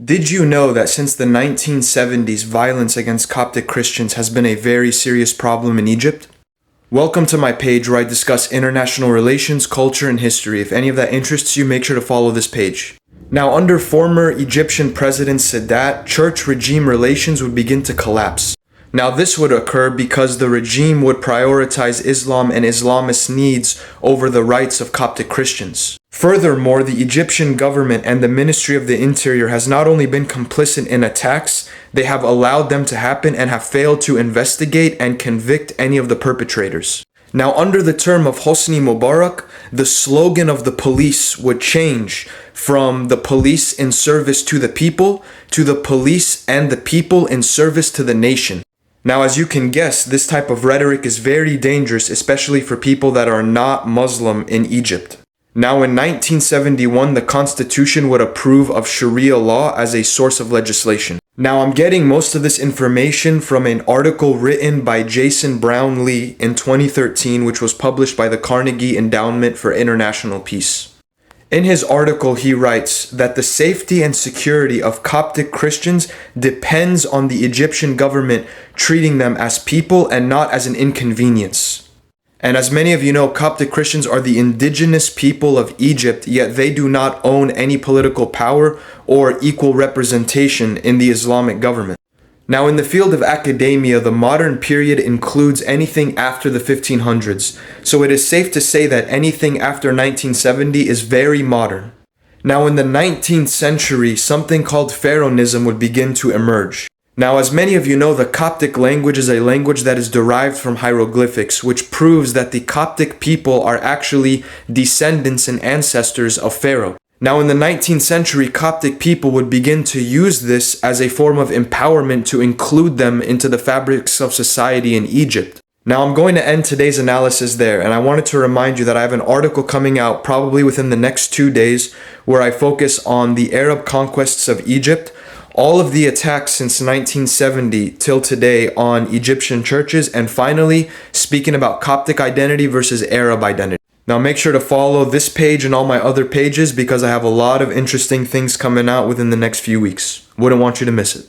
Did you know that since the 1970s, violence against Coptic Christians has been a very serious problem in Egypt? Welcome to my page where I discuss international relations, culture, and history. If any of that interests you, make sure to follow this page. Now, under former Egyptian President Sadat, church-regime relations would begin to collapse. Now, this would occur because the regime would prioritize Islam and Islamist needs over the rights of Coptic Christians. Furthermore, the Egyptian government and the Ministry of the Interior has not only been complicit in attacks, they have allowed them to happen and have failed to investigate and convict any of the perpetrators. Now, under the term of Hosni Mubarak, the slogan of the police would change from the police in service to the people to the police and the people in service to the nation. Now, as you can guess, this type of rhetoric is very dangerous, especially for people that are not Muslim in Egypt. Now, in 1971, the Constitution would approve of Sharia law as a source of legislation. Now, I'm getting most of this information from an article written by Jason Brownlee in 2013, which was published by the Carnegie Endowment for International Peace. In his article, he writes that the safety and security of Coptic Christians depends on the Egyptian government treating them as people and not as an inconvenience. And as many of you know, Coptic Christians are the indigenous people of Egypt, yet they do not own any political power or equal representation in the Islamic government. Now, in the field of academia, the modern period includes anything after the 1500s, so it is safe to say that anything after 1970 is very modern. Now, in the 19th century, something called Pharaonism would begin to emerge. Now, as many of you know, the Coptic language is a language that is derived from hieroglyphics, which proves that the Coptic people are actually descendants and ancestors of Pharaoh. Now, in the 19th century, Coptic people would begin to use this as a form of empowerment to include them into the fabrics of society in Egypt. Now, I'm going to end today's analysis there, and I wanted to remind you that I have an article coming out probably within the next 2 days where I focus on the Arab conquests of Egypt, all of the attacks since 1970 till today on Egyptian churches, and finally, speaking about Coptic identity versus Arab identity. Now, make sure to follow this page and all my other pages because I have a lot of interesting things coming out within the next few weeks. Wouldn't want you to miss it.